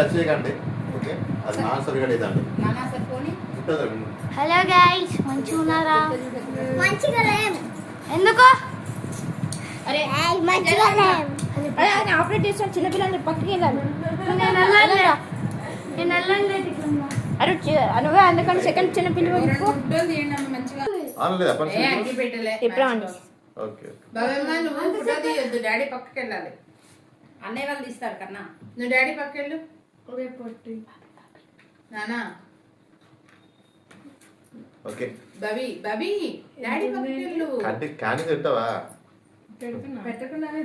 Touch చేయకండి. Okay, అది నా సరిగా ఇదండి. హలో గైస్, మంచిగా ఉన్నారా? మంచిగా లేం. ఎందుకు? అరే మంచిగా లేం. అరే ఆయన ఆపరేట్ చేసిన చిన్నపిల్లల్ని పక్కకి వెళ్ళాలి. నేను వెళ్ళలేదు. అరే నువ్వే అందుకని సెకండ్ చిన్నపిల్ల డాడీ పక్కకి వెళ్ళాలి. అన్నయ్య వాళ్ళు తీస్తారు కన్నా. నువ్వు డాడీ పక్కకి వెళ్ళు. నానా ఓకే బబీ బబీ డాడీ పక్కకి వెళ్ళు. కానీ తింటావా? పెట్టకుండానే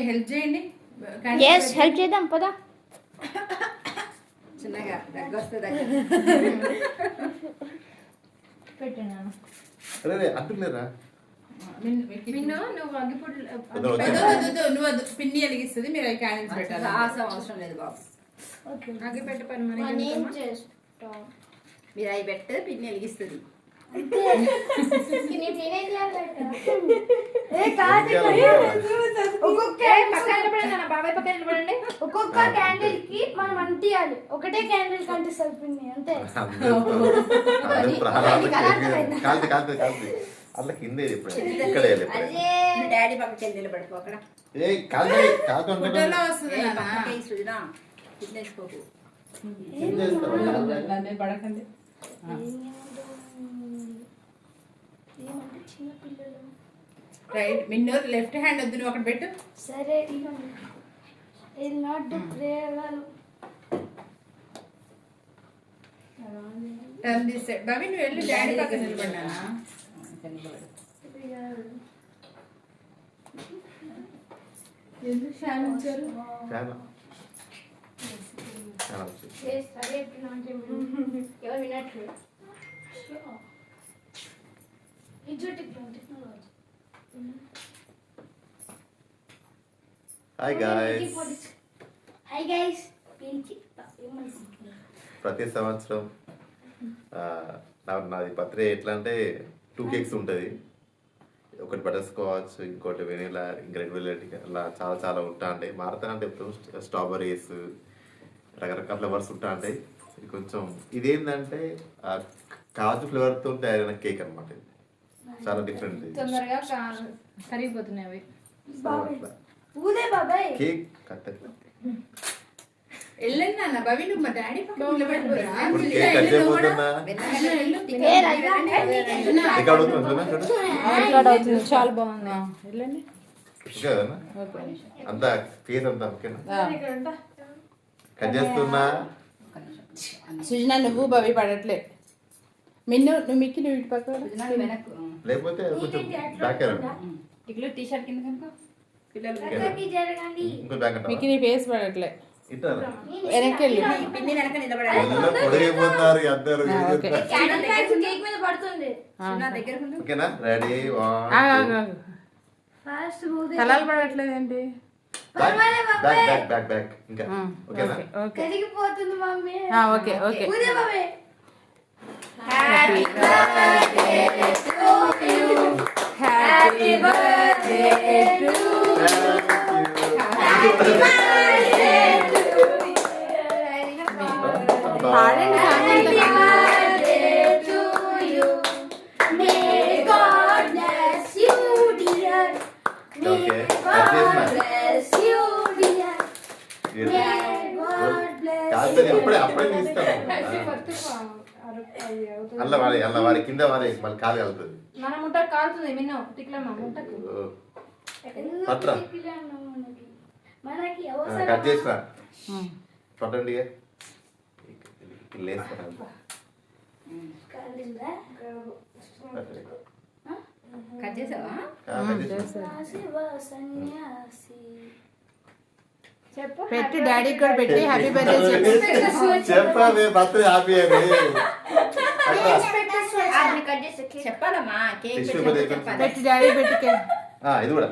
హెల్ప్ చేయండి. హెల్ప్ చేద్దాం పదా. చిన్నగా దగ్గర వస్తే అంటున్నారా? నువ్వు పిన్ని వెలిగిస్తుంది, మీరు అవి క్యాండిల్స్ పెట్టాలి. అవసరం లేదు బాబు. అగ్గి పెట్టే పని మీరు అవి పెడితే పిన్ని వెలిగిస్తుంది. ఒక్కొక్క క్యాండిల్ కి మనం అంటియాలి. ఒకటే క్యాండిల్ కంటిస్తుంది పిన్ని, అంతే. అట్లా కింద డాడీ పక్కకి వెళ్ళి నిలబడుకో. అక్కడ పడకండి. రైట్ మిన్నోర్ లెఫ్ట్ హ్యాండ్ వద్దు, నువ్వు అక్కడ పెట్టు. సరే టర్న్ దిస్ సైడ్. బాబీ నువ్వు వెళ్ళి డాడీ పక్కన నిలబడ్డానా? ఎందుకు ఫ్యాన్ ఇచ్చారు? ఎవరు వినట్లేదు. Hi guys. Hi guys. ప్రతి సంవత్సరం నాది బర్త్డే ఎట్లా అంటే 2 కేక్స్ ఉంటుంది. ఒకటి బటర్ స్కాచ్, ఇంకోటి వెనీలా, ఇంకా రెడ్ వెల్వెట్, అలా చాలా చాలా ఉంటా ఉంటాయి. మారుతా అంటే ఎప్పుడు స్ట్రాబెరీస్, రకరకాల ఫ్లేవర్స్ ఉంటా ఉంటాయి. ఇది కొంచెం ఇదేంటంటే కాజు ఫ్లేవర్తో తయారైన కేక్ అనమాట. ఇది చాలా డిఫరెంట్. తొందరగా కరిగిపోతున్నాయి అవి. కేక్ కట్ వెళ్ళండి నాన్న. బవి నువ్వు మా డాడీ పక్కన నిలబడిపోరా? చాలా బాగుంది. వెళ్ళండి అంతా కేక్ అంతా ఓకేనా? కట్ చేస్తున్నా. సుజనా నువ్వు బవి పడట్లే. మిన్ను నువ్వు మిక్కి నువ్వు ఇటు పక్క లేకపోతే కొంచెం బ్యాక్ ఇట్లా టీ షర్ట్ కింద కనుక పిల్లలు మిక్కి నీ ఫేస్ పడట్లే. వెనక్కి వెళ్ళి పిన్ని వెనక నిలబడాలి. ఓకేనా? రెడీ? కలాలు పడట్లేదు ఏంటి? ఇంకా ఓకేనా? Okay okay. Happy birthday to you. Happy birthday to you. Happy birthday to you. Happy birthday to you. May God bless you, dear. May God bless you, dear. May God bless you. అప్పుడే అల్ల వారి కింద వారి మళ్ళీ కాలు కలుగుతుంది. మన ముట్ట కాలుతుంది. మిన్నో తిక్లమ్మ ముట్టకు కట్ చేసిన పట్టండి. కట్ చేసావా? పెట్టి డాడీ కూడా పెట్టి హ్యాపీ బర్త్డే చెప్పాలి. బర్త్డే హ్యాపీ అని చెప్పాలమ్మా. కేక్ పెట్టి డాడీ పెట్టి ఇది కూడా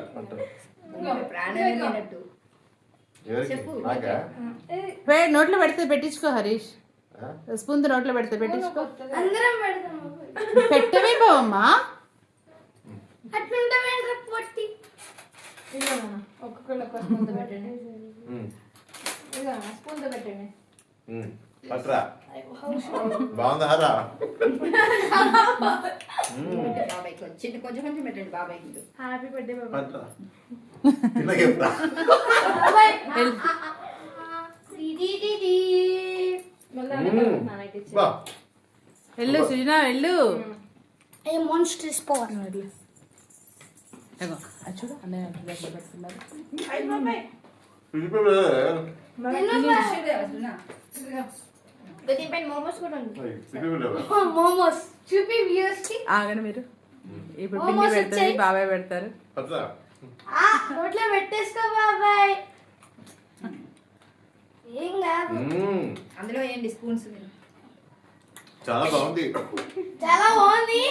నోట్లో పెడితే పెట్టించుకో హరీష్. స్పూన్ నోట్లో పెడితే పెట్టించుకో. పెట్టవే బావమ్మా. ఒక్కొక్కళ్ళు ఒక్క స్పూన్తో పెట్టండి. ఉమ్, ఇదిగో స్పూన్తో పెట్టండి. ఉమ్. పట్రా బాగుందా రా బాబాయ్కి చిన్న కొంచెం కొంచెం పెట్టండి బాబాయ్కి. హ్యాపీ బర్త్డే బాబా. పట్రా తిన్నగా చెప్తా బా వెళ్ళు సుజనా వెళ్ళు. ఏ మాన్స్టర్ స్పాట్. చూడు అన్నయ్య అట్లా పెడుతున్నారు. దీనిపైన మోమోస్ కూడా ఉంది. మోమోస్ చూపి వ్యూస్ కి. ఆగండి మీరు. ఇప్పుడు పిండి పెడుతుంది బాబాయ్ పెడతారు. పట్రా నోట్లో పెట్టేసుకో బాబాయ్. ఏం కాదు. అందులో ఏంటి స్పూన్స్ చాలా బాగుంది. చాలా బాగుంది.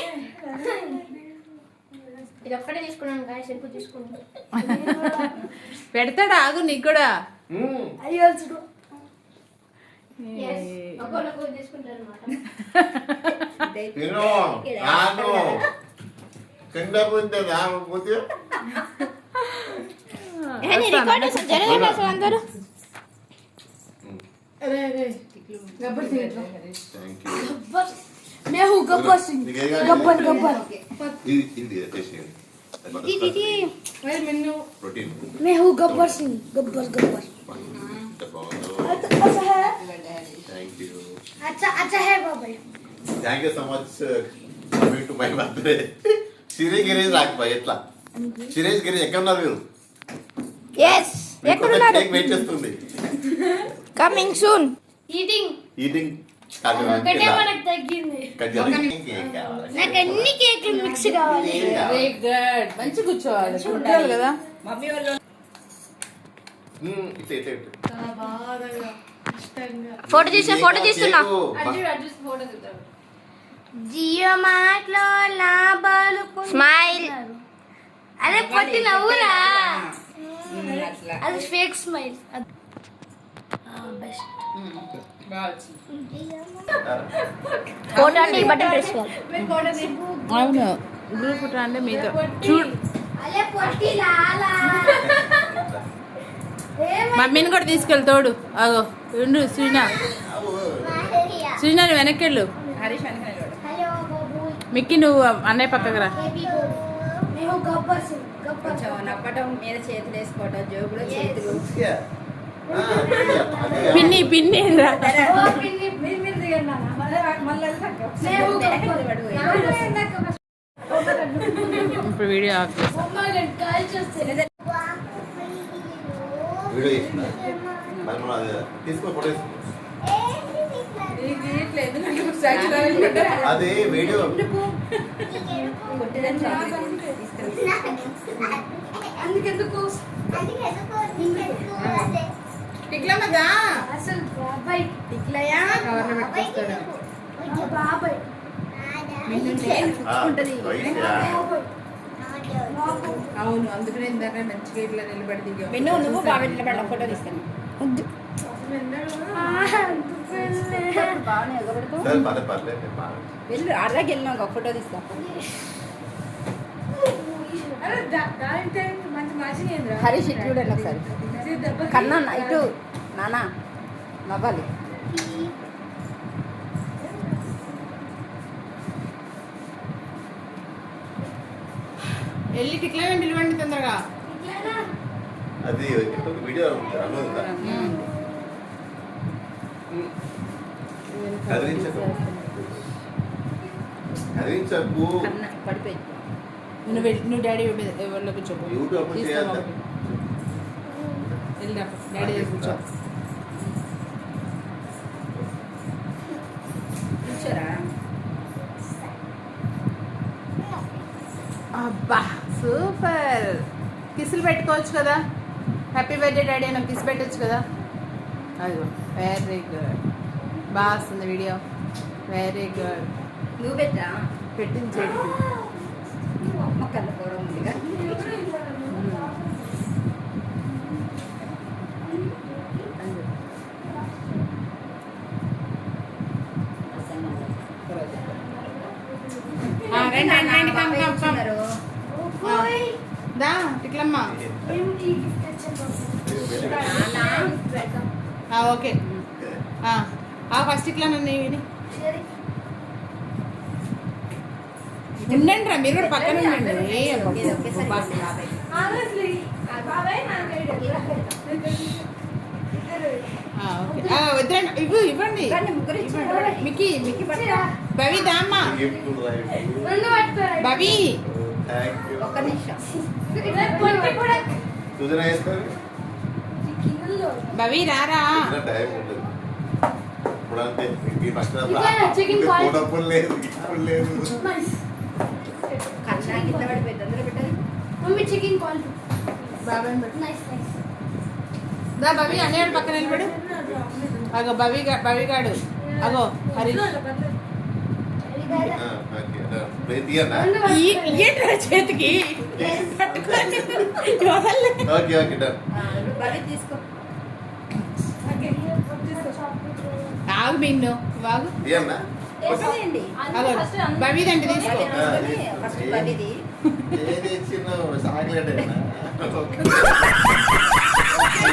ఇది ఒక్కటే తీసుకున్నాను గాయ సెల్ఫ్ తీసుకున్నాను. పెడతాడు ఆగు నీకు కూడా. అయ్యో ఒక్కొక్కరు తీసుకుంటారు అన్నమాట. తిను ఆను కింద పోతే రాకపోతే అందరూ థ్యాంక్ యూ. मैं हूँ गब्बर सिंह. गब्बर गब्बर. ఇది టేస్ట్ दीदी ప్రోటీన్ मैं हूँ गब्बर सिंह. गब्बर गब्बर. अच्छा है. Thank you. अच्छा अच्छा है बाबा. Thank you so much coming to my birthday. సిరీస్ గిరీజ్ రాకపోయి ఎట్లా సిరీస్ గిరీజ్ ఎక్కడ ఉన్నారు మీరు? Yes. కేక్ వెయిట్ చేస్తుంది. Coming soon. Eating. ఈటింగ్ ఒకటే మనకు తగ్గింది. నాకు అన్ని కేకులు మిక్స్ కావాలి. Very good. మంచి కూర్చోవాలి చూడాలి కదా. మమ్మీ వాళ్ళు ఫోటో తీస్తున్నా. జియో మాటలో లాభాలు స్మైల్. అదే పొట్టి నవ్వురా. అది ఫేక్ స్మైల్. బెస్ట్ ఫోటో అంటే ఈ బటన్ ప్రెస్ చేయాలి. అవును గ్రూప్ ఫోటో అంటే మీతో చూడు. అదే పొట్టి లాలా. మమ్మీని కూడా తీసుకెళ్ళి తోడు. అగో ఉండు సుజనా. సుజనా నువ్వు వెనక్కి వెళ్ళు. హలో బాబు. మిక్కి నువ్వు అన్నయ్య పక్కకు రా. మేము గబ్బర్ సింగ్. కొంచెం నప్పటం మీద చేతులు వేసుకోవటం జోబులో చేతులు. పిన్ని పిన్ని రా. ఇప్పుడు వీడియో ఆఫ్ వీడియో చేసిన మరి మనం అది తీసుకో ఫోటో అది వీడియో అందుకెందుకు టిక్లమ్మదా అసలు బాబాయ్ టిక్లయా కవర్లో పెట్టుకొస్తాడు. బాబాయ్ అవును అందుకనే ఇందాక మంచిగా ఇట్లా నిలబడి దిగా. నువ్వు బాబాయ్ నిలబడి ఫోటో తీస్తాను. వెళ్ళు అలాగే వెళ్ళినా ఒక ఫోటో తీస్తా. హరీష్ ఇటు చూడండి ఒకసారి. కన్నా ఇటు నానా నవ్వాలి. వెళ్ళి టిక్లా పిలవండి తొందరగా. అది వీడియో కదిలించకు పడిపోయి నువ్వు డాడీ ఎవరిలో కూర్చోబో. యూట్యూబ్ చేయాలి. వెళ్ళా డాడీ దగ్గర కూర్చో. కూర్చోరా. అబ్బా సూపర్. కిసులు పెట్టుకోవచ్చు కదా. హ్యాపీ బర్త్డే డాడీ అని కిస్ పెట్టచ్చు కదా. అదిగో వెరీ గుడ్. బాగా వస్తుంది వీడియో. Very good. నువ్వు పెట్టా పెట్టింది చేతికి. మొక్కలు కూడా ఉందిగా. రండి దా ఇట్లమ్మా ఓకే ఫస్ట్ ఇట్లా నన్ను విని ఉండండి రా మీరు కూడా పక్కన ఉండండి వద్దండి ఇవ్వండి మిక్కీ భవి దామ్మా భవి ఒక్క నిమిషం భవి రారా టైం ఉండదు ఇప్పుడు అంతే మీ ఫస్ట్ chicken call. డబ్బులు లేదు గిఫ్ట్ లేదు కన్నా కింద పడిపోయింది అందరూ పెట్టాలి మమ్మీ చికెన్ కాల్ బాబాయ్ నైస్ నైస్ దా భవి అన్నయ్య పక్కన నిలబడు అగో భవిగాడు అగో హరి ఏంట్రా చేతికి ఓకే ఓకే డన్ బవి తీసుకో ఆగు మిన్ను బాగు తీయన్నా వేసేయండి అగో భవిదంటే తీసుకో ఫస్ట్ బవిది ఏది ఇచ్చినావు చాక్లెట్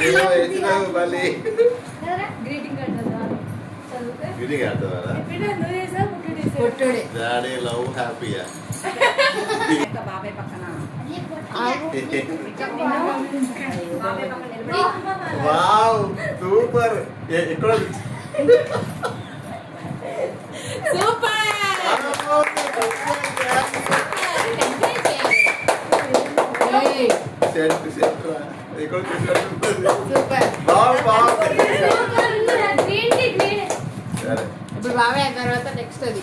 ఏదో ఇచ్చినావు మళ్ళీ గ్రీటింగ్ కార్డ్ కదా చదువుతే ఇది కాదా నువ్వు చేసావు కొట్టుడే డాడీ లవ్ హ్యాపీయా ఇంకా బాబాయ్ పక్కన బాబాయ్ పక్కన నిలబడి వావ్ సూపర్ ఎక్కడ సూపర్ సెట్ సెట్ ఎక్కడ super wow wow green tea green సరే ఇప్పుడు బాబాయ్ అయిన తర్వాత నెక్స్ట్ అది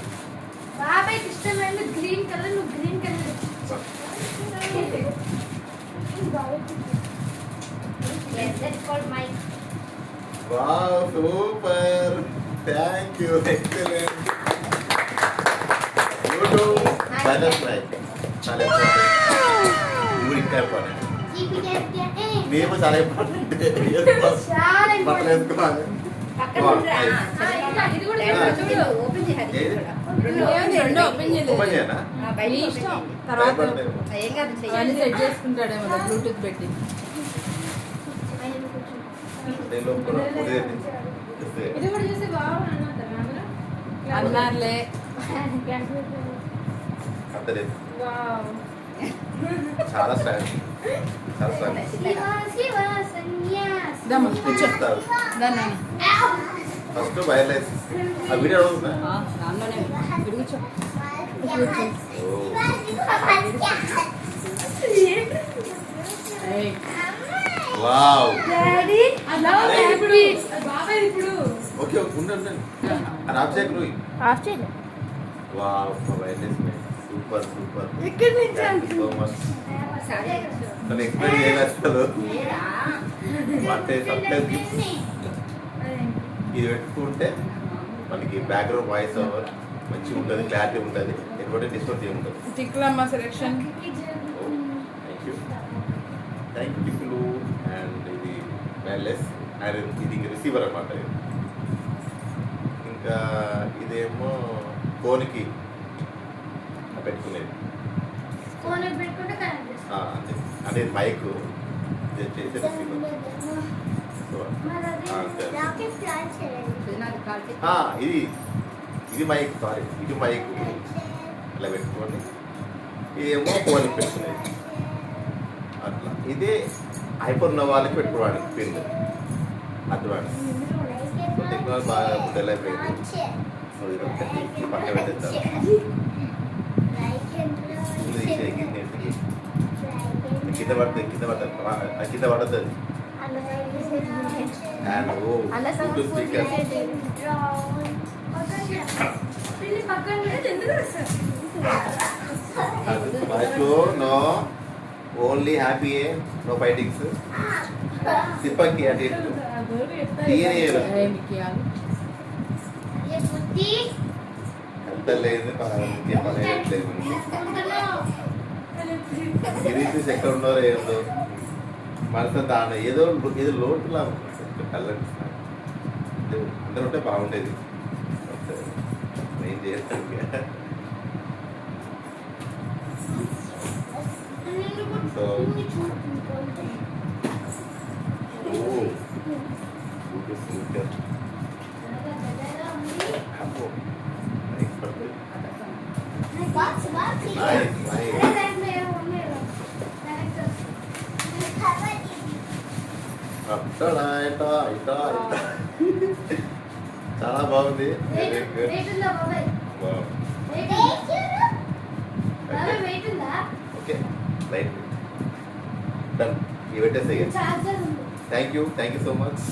బాబాయ్ ఇష్టమైన గ్రీన్ కలర్ నువ్వు green colour yes that's called my wow super thank you excellent YouTube butterfly చాలా ఇంపార్టెంట్ ఇంకా ఇంపార్టెంట్ మేము చాలా ఇంపార్టెంట్ చాలా బట్టలు వేసుకోవాలి పక్కన ఉండరా ఇది కూడా చూడు ఓపెన్ చేయాలి ఏది? రెండో ఓపెన్ చేయలేదు ఓపెన్ చేయనా నీ ఇష్టం తర్వాత ఏం కాదు అన్ని చేయాలి సెట్ చేసుకుంటాడేమో బ్లూటూత్ పెట్టి నేను లోపల పొడి తెప్పించి ఇది కూడా చూసి బాగుంది అన్నారులే అర్థలేదు వావ్ చాలా స్టైల్ చాలా స్టైల్ శివ సన్యాస్ దమ్మ కూర్చో ఇస్తారు దాన్ని ఫస్ట్ వైర్లెస్ ఆ వీడియో అడుగుతున్నా దానిలోనే కూర్చో వావ్ డాడీ లవ్ ఇప్పుడు బాబాయ్ ఇప్పుడు ఓకే ఉండండి అది ఆఫ్ చేయకు నువ్వు ఆఫ్ చేయండి వావ్ వైర్లెస్ సూపర్ సూపర్ ఎక్కడి నుంచి సో మచ్ తను ఎక్స్ప్లెయిన్ చేయలేదు అంటే సర్ప్రైజ్ గిఫ్ట్స్ ఇది పెట్టుకుంటే మనకి బ్యాక్గ్రౌండ్ వాయిస్ ఓవర్ మంచిగా ఉంటుంది క్లారిటీ ఉంటుంది ఎటువంటి డిస్టర్బ్ ఉంటుంది చిక్కులమ్మ సెలెక్షన్ థ్యాంక్ యూ టిక్కులు అండ్ ఇది వైర్లెస్ అండ్ ఇది రిసీవర్ అన్నమాట ఇది. ఇంకా ఇదేమో ఫోన్కి పెట్టుకునేది ఫోన్ పెట్టుకుంటే కనెక్ట్ చేస్తాం అంతే అంటే ఇది మైక్ ఇది వచ్చేసి రిసీవర్ సో అంతే ఇది మైక్ సారీ ఇది మైక్ ఇలా పెట్టుకొని ఇదేమో ఫోన్ పెట్టుకునేది అట్లా ఇదే ఐఫోన్ ఉన్న వాళ్ళకి పెట్టుకోవడానికి పిన్ అడ్వాన్స్ టెక్నాలజీ బాగా డెవలప్ అయిపోయింది సో ఇది ఒకటి పక్క పెట్టేద్దాం కింద పడుతుంది అండ్ ఓ బ్లూటూత్ స్పీకర్ ఫస్ట్లో no only happy no fightings సిప్పకి అటు ఇటు తీయనియరు ఎంత లేదు పనిలేదు గిరీష్ ఎక్కడ ఉన్నారో ఏందో మనసు దాని ఏదో లోటులా కళ్ళకి అందరూ ఉంటే బాగుండేది ఏం చేస్తాను సో చాలా బాగుంది. Okay right done. ఇవి పెట్టేసి థ్యాంక్ యూ సో మచ్.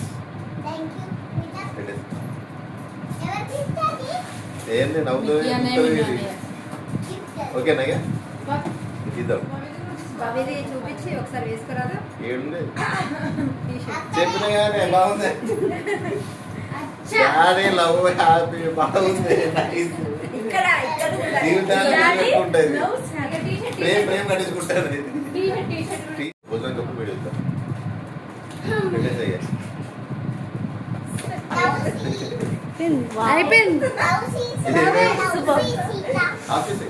ఏంటి నవ్వుతుంది? ఓకేనా ఇద్దాం. చూపించి ఒకసారి వేసుకురాదా? ఏడుంది చెప్పిన కానీ బాగుంది. డాడీ లవ్ హ్యాపీ బాగుంది. జీవితాన్ని ఉంటుంది. ప్రేమ కట్టించుకుంటారు. భోజనం కప్పు పెడతా పెట్టేసయ్యా. అయిపోయింది. Office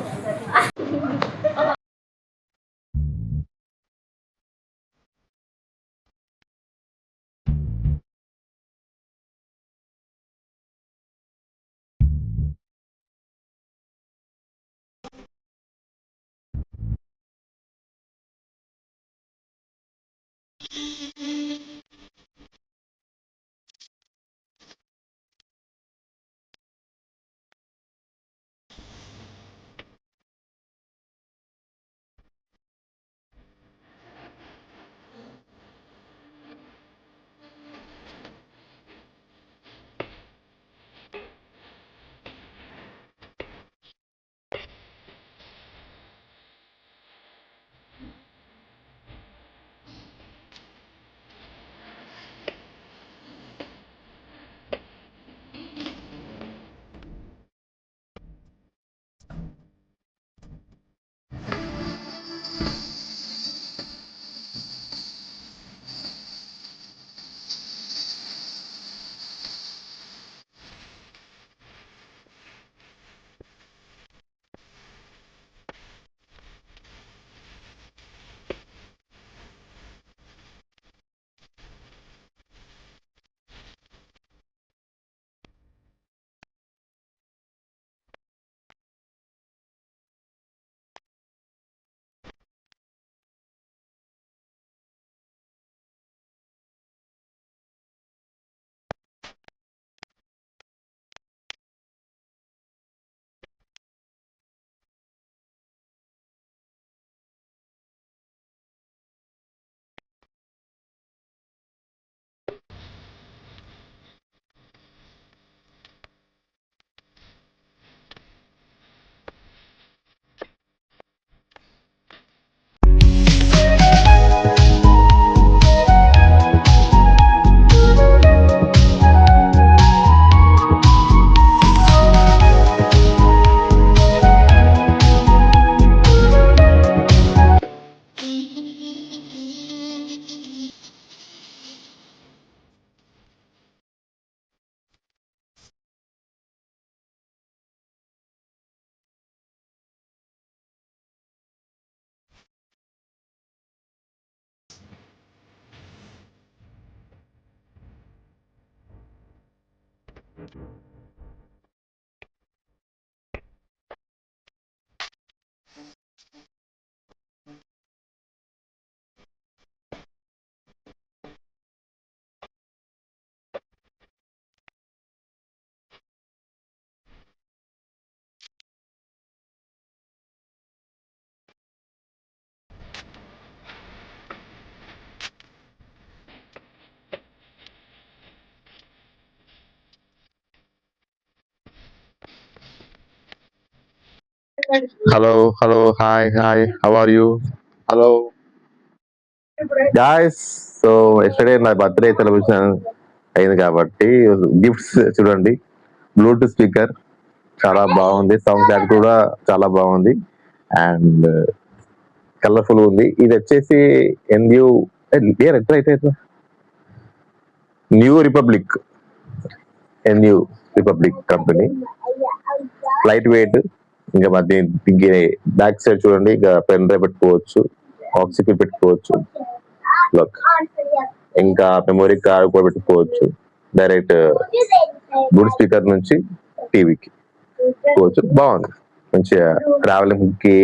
hello, hi, how are you? Hello, guys. So yesterday నా బర్త్డే సెలబ్రేషన్ అయింది కాబట్టి గిఫ్ట్స్ చూడండి. బ్లూటూత్ స్పీకర్ చాలా బాగుంది, సౌండ్ క్లారిటీ కూడా చాలా బాగుంది అండ్ కలర్ఫుల్ ఉంది. ఇది వచ్చేసి ఎన్యూ new republic company. Light weight, ఇంకా మధ్య బ్యాక్ సైడ్ చూడండి, ఇంకా పెన్ డ్రైవ్ పెట్టుకోవచ్చు. ఆక్సిఫిల్ పెట్టుకోవచ్చు, ఇంకా మెమొరీ కార్డ్ కూడా పెట్టుకోవచ్చు. డైరెక్ట్ గుడ్ స్పీకర్ నుంచి టీవీకి పెట్టుకోవచ్చు. బాగుంది, మంచిగా ట్రావెలింగ్ కి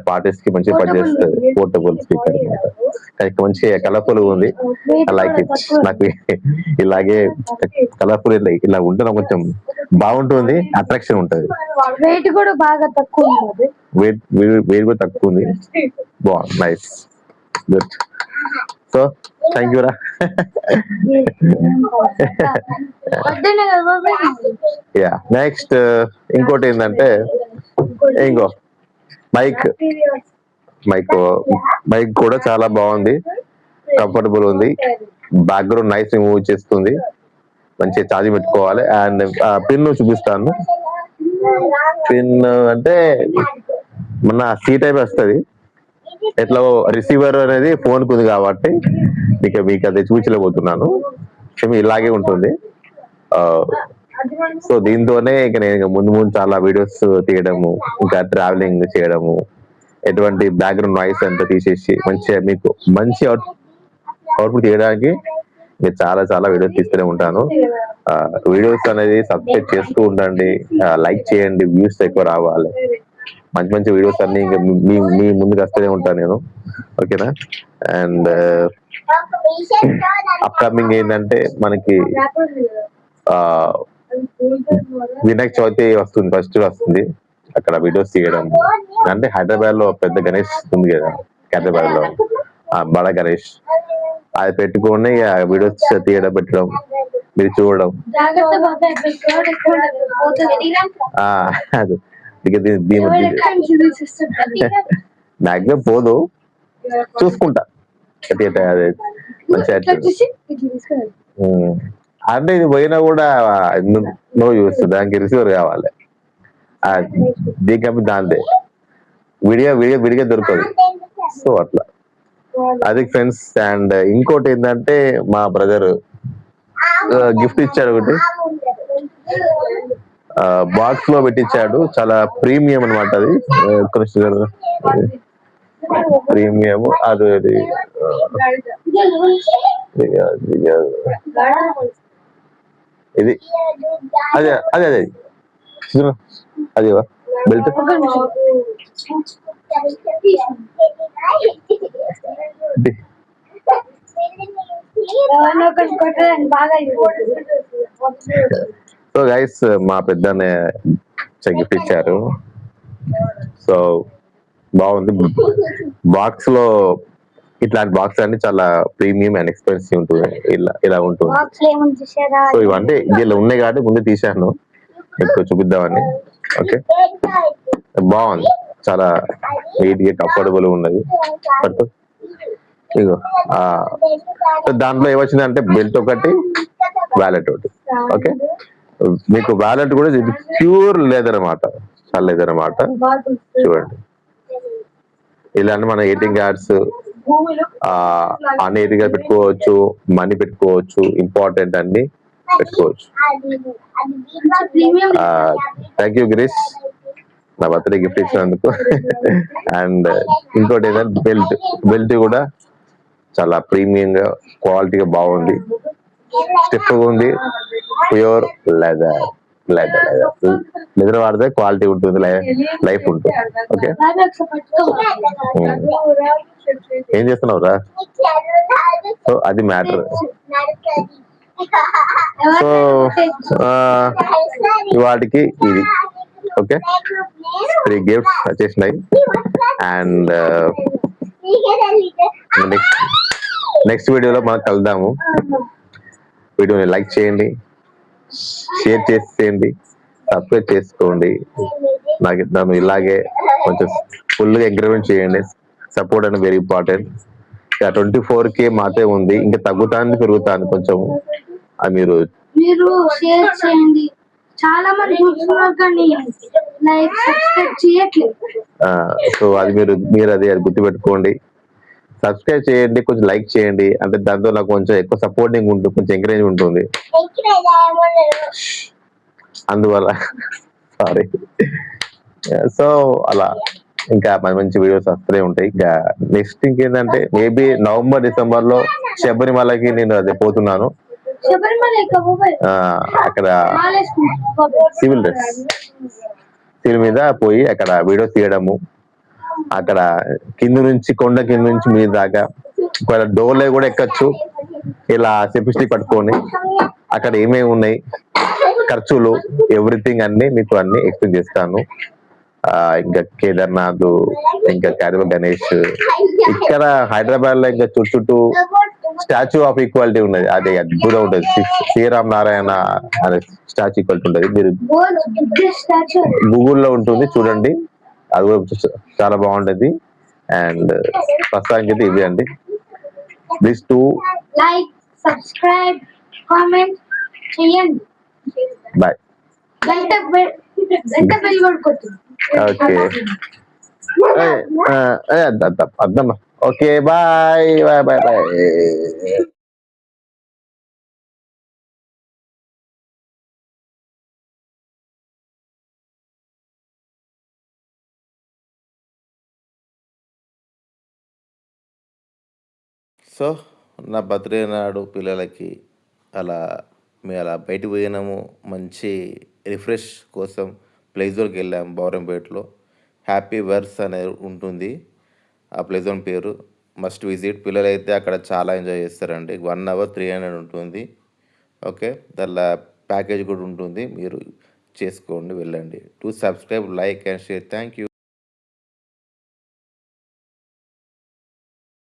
పార్టీస్ కి మంచిగా పనిచేస్తుంది. పోర్టబుల్ స్పీకర్ అనమాట. మంచిగా కలర్ఫుల్ ఉంది. I like it. నాకు ఇలాగే కలర్ఫుల్ ఇలా ఉంటే నాకు కొంచెం బాగుంటుంది, అట్రాక్షన్ ఉంటుంది. వెయిట్ కూడా బాగా తక్కువ ఉంది. వెయిట్ కూడా తక్కువ ఉంది. బాగుంది, nice, good. So thank you రా. యా, నెక్స్ట్ ఇంకోటి ఏంటంటే ఇంకో మైక్ కూడా చాలా బాగుంది, కంఫర్టబుల్ ఉంది, బ్యాక్గ్రౌండ్ నైస్ రిమూవ్ చేస్తుంది, మంచిగా ఛార్జింగ్ పెట్టుకోవాలి. అండ్ పిన్ చూపిస్తాను. పిన్ అంటే మన సి టైప్ వస్తుంది. ఎట్లా రిసీవర్ అనేది ఫోన్ కు ఉంది కాబట్టి మీకు అది చూపించలేకపోతున్నాను. ఇలాగే ఉంటుంది. సో దీంతోనే ఇక నేను ముందు చాలా వీడియోస్ తీయడము, ఇంకా ట్రావెలింగ్ చేయడము, ఎటువంటి బ్యాక్గ్రౌండ్ నాయిస్ అంతా తీసేసి మంచిగా మీకు మంచి అవుట్పుట్ తీయడానికి నేను చాలా వీడియోస్ తీస్తూనే ఉంటాను. వీడియోస్ అనేది సబ్స్క్రైబ్ చేస్తూ ఉండండి, లైక్ చేయండి, వ్యూస్ ఎక్కువ రావాలి. మంచి వీడియోస్ అన్ని ఇంకా మీ ముందుకు వస్తూనే ఉంటాను నేను, ఓకేనా. అండ్ అప్కమింగ్ ఏంటంటే మనకి వినాయక చవితి వస్తుంది, ఫస్ట్ వస్తుంది. అక్కడ వీడియోస్ తీయడం అంటే హైదరాబాద్ లో పెద్ద గణేష్ ఉంది కదా, హైదరాబాద్ లో బడా గణేష్, అది పెట్టుకొని వీడియోస్ తీయడం, పెట్టడం, మీరు చూడడం. అది మ్యాక్సిమం పోదు, చూసుకుంటా అదే మంచిగా. అంటే ఇది పోయినా కూడా నో యూస్, దానికి రిసీవర్ కావాలి. దీనికి దాంతే విడిగా దొరకదు. సో అట్లా అది ఫ్రెండ్స్. అండ్ ఇంకోటి ఏంటంటే మా బ్రదర్ గిఫ్ట్ ఇచ్చాడు ఒకటి, బాక్స్ లో పెట్టించాడు. చాలా ప్రీమియం అనమాట అది, ప్రీమియం. అది ఇది అదే అదే అదే అది బెల్ట్. సో గైస్, మా పెద్దనే గిఫ్ట్ ఇచ్చారు. సో బాగుంది. బాక్స్ లో ఇట్లాంటి బాక్స్ అన్ని చాలా ప్రీమియం అండ్ ఎక్స్పెన్సివ్ ఉంటుంది. ఇలా ఉంటుంది. సో ఇవంటే దీనిలో ఉన్నాయి కాబట్టి ముందే తీసాను మీకు చూపిద్దామని. ఓకే, బాగుంది, చాలా నీట్ గా కంఫర్టబుల్ ఉన్నది. ఇగో దాంట్లో ఏమొచ్చిందంటే బెల్ట్ ఒకటి, వ్యాలెట్ ఒకటి. ఓకే, మీకు వ్యాలెట్ కూడా ఇది ప్యూర్ లెదర్ అన్నమాట, చాలా లెదర్ అన్నమాట. చూడండి, ఇలాంటి మన ఏటీఎం కార్డ్స్ అనేదిగా పెట్టుకోవచ్చు, మనీ పెట్టుకోవచ్చు, ఇంపార్టెంట్ అన్ని పెట్టుకోవచ్చు. థ్యాంక్ యూ గిరీష్, నా బర్త్డే గిఫ్ట్ ఇచ్చినందుకు. అండ్ ఇంకోటి ఏంటంటే బెల్ట్ కూడా చాలా ప్రీమియం గా, క్వాలిటీగా బాగుంది, స్టిఫ్ గా ఉంది, ప్యూర్ లెదర్. లెదర్ వాడితే క్వాలిటీ ఉంటుంది, లైఫ్ ఉంటుంది. ఓకే, ఏం చేస్తున్నావు రా? సో అది మ్యాటర్. సో వాటికి ఇది ఓకే, 3 గిఫ్ట్స్ వచ్చేసినాయి. అండ్ నెక్స్ట్ వీడియోలో మనం కలుద్దాము. వీడియోని లైక్ చేయండి, షేర్ చేసేయండి, సబ్స్క్రైబ్ చేసుకోండి. నన్ను ఇలాగే కొంచెం ఫుల్గా ఎంకరేజ్మెంట్ చేయండి. సపోర్ట్ అనేది వెరీ ఇంపార్టెంట్. 24K మాత్రమే ఉంది, ఇంకా తగ్గుతాను పెరుగుతాను కొంచెం. అది మీరు షేర్ చేయండి. చాలా మంది చూస్తున్నారు కానీ లైక్ సబ్స్క్రైబ్ చేయట్లేదు. సో అది మీరు అది గుర్తుపెట్టుకోండి. సబ్స్క్రైబ్ చేయండి, కొంచెం లైక్ చేయండి, అంటే దాంతో నాకు కొంచెం ఎక్కువ సపోర్టింగ్ ఉంటుంది, కొంచెం ఎంకరేజ్ ఉంటుంది. అందువల్ల సారీ. సో అలా ఇంకా మంచి మంచి వీడియోస్ వస్తూనే ఉంటాయి. ఇంకా నెక్స్ట్ ఇంకేంటంటే మేబీ నవంబర్ డిసెంబర్ లో శబరిమలకి నేను అదే పోతున్నాను. అక్కడ సివిల్ మీద పోయి అక్కడ వీడియోస్ తీయడము, అక్కడ కొండ కింద నుంచి మీద దాకా ఒకవేళ డోర్లే కూడా ఎక్కచ్చు. ఇలా సెఫిస్టిక్ పట్టుకొని అక్కడ ఏమేమి ఉన్నాయి, ఖర్చులు, ఎవ్రీథింగ్ అన్ని మీకు అన్ని ఎక్స్ప్లెయిన్ చేస్తాను. ఇంకా కేదార్నాథ్, ఇంకా క్యారిబ గణేష్, ఇక్కడ హైదరాబాద్ లో ఇంకా చుట్టూ స్టాచ్యూ ఆఫ్ ఈక్వాలిటీ ఉన్నది. అది అద్భుతం ఉంటుంది. శ్రీరామ్ నారాయణ అనే స్టాచ్యూ ఈక్వాలిటీ ఉంటుంది. మీరు గూగుల్లో ఉంటుంది, చూడండి. అది కూడా చాలా బాగుంటది. అండ్ ప్రస్తుతానికి అయితే ఇవి అండి. This too like, subscribe, comment చేయండి. బాయ్. గంట బెల్ కొట్టుకోండి. ఓకే, అర్థమ్మా. Okay, bye bye bye bye. So నా బర్త్డే నాడు పిల్లలకి అలా మేము అలా బయటకు పోయినాము. మంచి రిఫ్రెష్ కోసం ప్లే జోన్కి వెళ్ళాము. బౌరంపేటలో హ్యాపీ వర్స్ అనేది ఉంటుంది. ఆ ప్లే జోన్ పేరు మస్ట్ విజిట్. పిల్లలు అయితే అక్కడ చాలా ఎంజాయ్ చేస్తారండి. 1 hour 300 ఉంటుంది. ఓకే, దానిలో ప్యాకేజ్ కూడా ఉంటుంది. మీరు చేసుకోండి, వెళ్ళండి. To subscribe, like and share. Thank you.